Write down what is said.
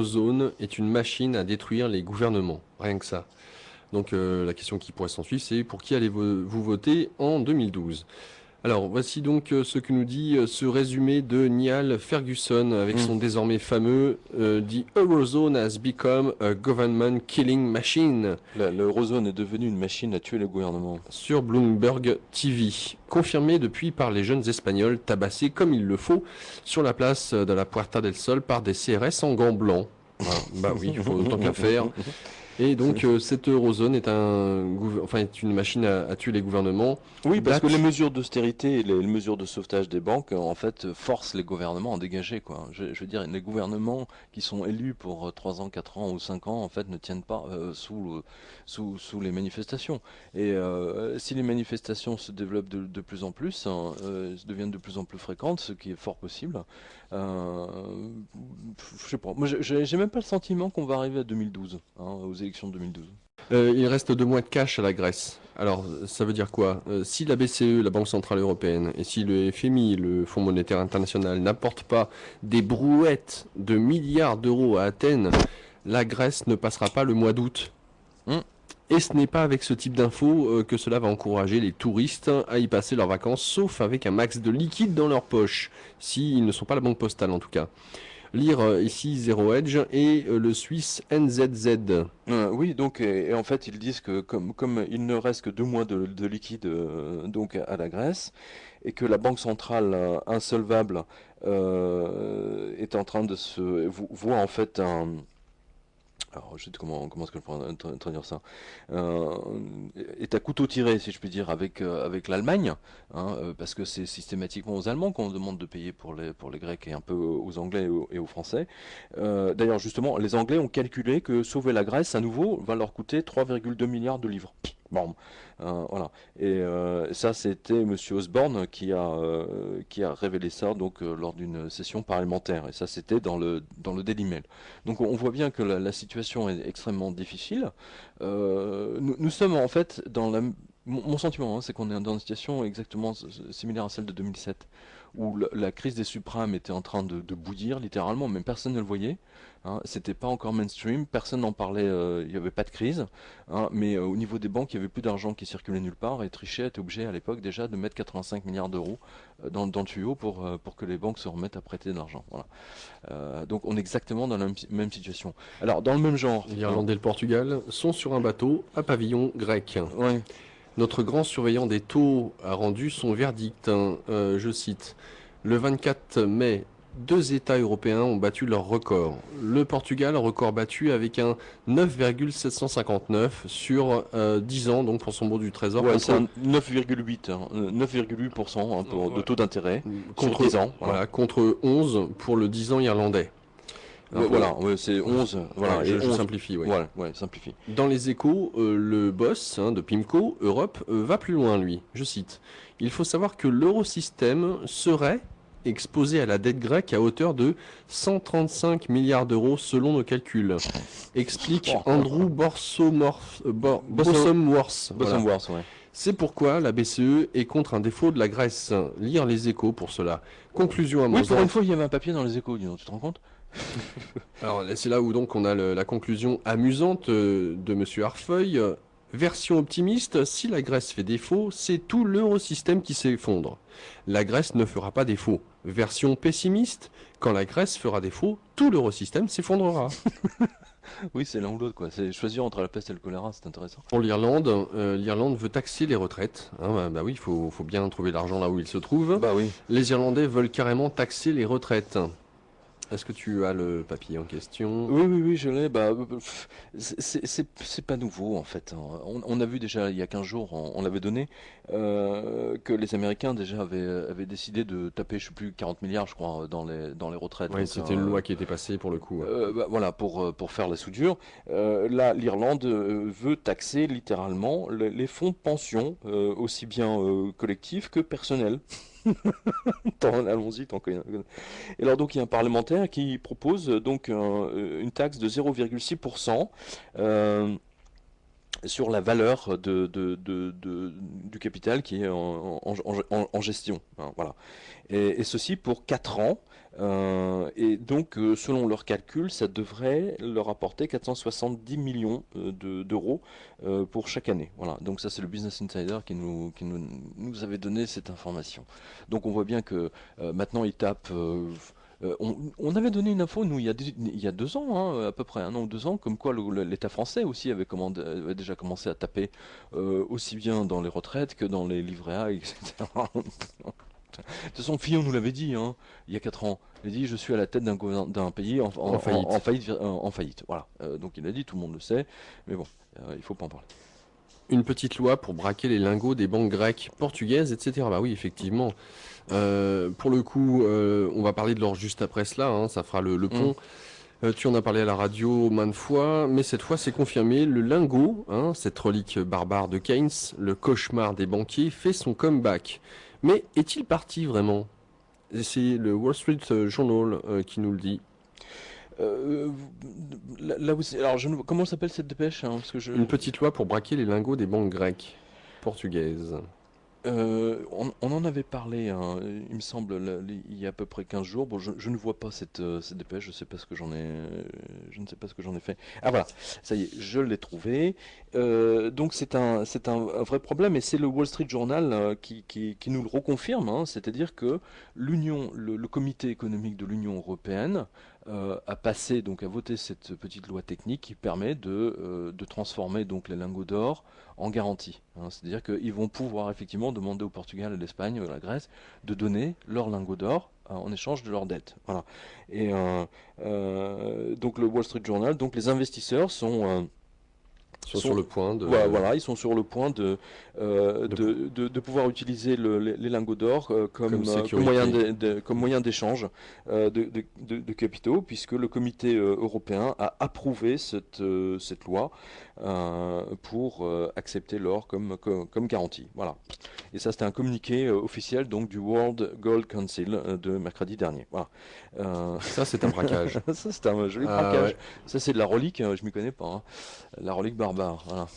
Eurozone est une machine à détruire les gouvernements. Rien que ça. Donc la question qui pourrait s'en suivre, c'est pour qui allez-vous voter en 2012? Alors, voici donc ce que nous dit ce résumé de Niall Ferguson avec son désormais fameux The Eurozone has become a government killing machine L'Eurozone est devenue une machine à tuer le gouvernement. sur Bloomberg TV, confirmé depuis par les jeunes Espagnols tabassés comme il le faut sur la place de la Puerta del Sol par des CRS en gants blancs. Voilà. Bah oui, il faut autant qu'à faire. Et donc cette eurozone est est une machine à tuer les gouvernements. Oui, parce que les mesures d'austérité et les mesures de sauvetage des banques, en fait, forcent les gouvernements à dégager, quoi. Je veux dire, les gouvernements qui sont élus pour 3 ans, 4 ans ou 5 ans, en fait, ne tiennent pas sous les manifestations. Et si les manifestations se développent de plus en plus, deviennent de plus en plus fréquentes, ce qui est fort possible, je sais pas. Moi, j'ai même pas le sentiment qu'on va arriver à 2012, aux élections de 2012. Il reste 2 mois de cash à la Grèce. Alors, ça veut dire quoi? Si la BCE, la Banque Centrale Européenne, et si le FMI, le Fonds Monétaire International, n'apportent pas des brouettes de milliards d'euros à Athènes, la Grèce ne passera pas le mois d'août. Et ce n'est pas avec ce type d'infos que cela va encourager les touristes à y passer leurs vacances, sauf avec un max de liquide dans leur poche, s'ils ne sont pas la banque postale en tout cas. Lire ici Zero Edge et le Suisse NZZ. Oui, donc et en fait ils disent que comme il ne reste que 2 mois de liquide donc à la Grèce et que la banque centrale insolvable est en train de se voit en fait un. Alors, comment est-ce que je pourrais traduire ça est à couteau tiré, si je puis dire, avec l'Allemagne, parce que c'est systématiquement aux Allemands qu'on demande de payer pour les Grecs et un peu aux Anglais et aux Français. D'ailleurs, justement, les Anglais ont calculé que sauver la Grèce, à nouveau, va leur coûter 3,2 milliards de livres. Bon, voilà. Et ça, c'était Monsieur Osborne qui a révélé ça donc lors d'une session parlementaire. Et ça, c'était dans le Daily Mail. Donc, on voit bien que la situation est extrêmement difficile. Nous sommes en fait dans mon sentiment, c'est qu'on est dans une situation exactement similaire à celle de 2007, où la crise des subprimes était en train de bouillir littéralement, même personne ne le voyait. C'était pas encore mainstream, personne n'en parlait, il n'y avait pas de crise, mais au niveau des banques, il n'y avait plus d'argent qui circulait nulle part, et Trichet était obligé à l'époque déjà de mettre 85 milliards d'euros dans le tuyau pour que les banques se remettent à prêter de l'argent. Voilà. Donc on est exactement dans la même situation. Alors dans le même genre... L'Irlande et le Portugal sont sur un bateau à pavillon grec. Ouais. Notre grand surveillant des taux a rendu son verdict. Je cite. Le 24 mai, 2 États européens ont battu leur record. Le Portugal, record battu avec un 9,759 sur 10 ans, donc pour son bon du Trésor. Ouais, c'est un 9,8, 9,8% de taux d'intérêt contre 10 ans. Voilà, contre 11 pour le 10 ans irlandais. Voilà, c'est 11. Voilà, je 11. simplifie. Ouais. Voilà, simplifie. Dans les échos, le boss de PIMCO, Europe, va plus loin, lui. Je cite. Il faut savoir que l'eurosystème serait exposé à la dette grecque à hauteur de 135 milliards d'euros selon nos calculs. Explique Andrew Bossomworth. Ouais. C'est pourquoi la BCE est contre un défaut de la Grèce. Lire les échos pour cela. Conclusion amusante. Oui, pour une fois, il y avait un papier dans les échos, dis donc, tu te rends compte? Alors c'est là où donc on a la conclusion amusante de Monsieur Harfeuil. Version optimiste, si la Grèce fait défaut, c'est tout l'eurosystème qui s'effondre. La Grèce ne fera pas défaut. Version pessimiste, quand la Grèce fera défaut, tout l'eurosystème s'effondrera. Oui, c'est l'un ou l'autre, quoi. C'est choisir entre la peste et le choléra, c'est intéressant. Pour l'Irlande, l'Irlande veut taxer les retraites. Bah oui, il faut bien trouver l'argent là où il se trouve. Bah oui. Les Irlandais veulent carrément taxer les retraites. Est-ce que tu as le papier en question? Oui, je l'ai. Bah, c'est pas nouveau en fait. On a vu déjà il y a 15 jours, on l'avait donné, que les Américains déjà avaient décidé de taper, je sais plus, 40 milliards, je crois, dans les retraites. Oui, c'était une loi qui était passée pour le coup. Bah, voilà, pour faire la soudure. Là, l'Irlande veut taxer littéralement les fonds de pension, aussi bien collectifs que personnels. Allons-y, tant que... Et alors donc il y a un parlementaire qui propose donc une taxe de 0,6% sur la valeur du capital qui est en gestion. Voilà. Et ceci pour 4 ans Et donc, selon leurs calculs, ça devrait leur apporter 470 millions d'euros pour chaque année. Voilà. Donc ça, c'est le Business Insider qui nous avait donné cette information. Donc on voit bien que maintenant, ils tapent. On avait donné une info, nous, il y a 2 ans, hein, à peu près 1 an ou 2 ans, comme quoi l'État français aussi avait déjà commencé à taper aussi bien dans les retraites que dans les livrets A, etc. De toute façon, Fillon nous l'avait dit, hein, il y a 4 ans. Il a dit, je suis à la tête d'un pays En faillite. en faillite. Voilà. Donc il a dit, tout le monde le sait, mais bon, il faut pas en parler. Une petite loi pour braquer les lingots des banques grecques, portugaises, etc. Bah oui, effectivement. Pour le coup, on va parler de l'or juste après cela, hein, ça fera le Hum. pont. Tu en as parlé à la radio maintes fois, mais cette fois c'est confirmé, le lingot, hein, cette relique barbare de Keynes, le cauchemar des banquiers, fait son comeback. Mais est-il parti vraiment? Et c'est le Wall Street Journal qui nous le dit. Euh, là où alors, comment s'appelle cette dépêche, hein, parce que Une petite loi pour braquer les lingots des banques grecques, portugaises. on en avait parlé, hein, il me semble, il y a à peu près 15 jours. Bon, je ne vois pas cette dépêche, je ne sais pas ce que j'en ai fait. Ah voilà, ça y est, je l'ai trouvé. Donc c'est un vrai problème, et c'est le Wall Street Journal qui nous le reconfirme, hein. C'est-à-dire que le comité économique de l'Union européenne a voté cette petite loi technique qui permet de transformer donc les lingots d'or en garantie, hein. C'est-à-dire qu'ils vont pouvoir effectivement demander au Portugal, à l'Espagne, à la Grèce de donner leurs lingots d'or en échange de leurs dettes. Voilà. Et donc le Wall Street Journal, donc les investisseurs Sont sur sont le point voilà, ils sont sur le point de de pouvoir utiliser les lingots d'or comme comme sécurité. comme moyen d'échange de capitaux, puisque le comité européen a approuvé cette loi pour accepter l'or comme garantie. Voilà. Et ça, c'était un communiqué officiel donc du World Gold Council de mercredi dernier. Voilà. Ça, c'est un braquage. Ça, c'est un joli Ah braquage. ouais. Ça, c'est de la relique, je m'y connais pas, hein. La relique barbare. Voilà.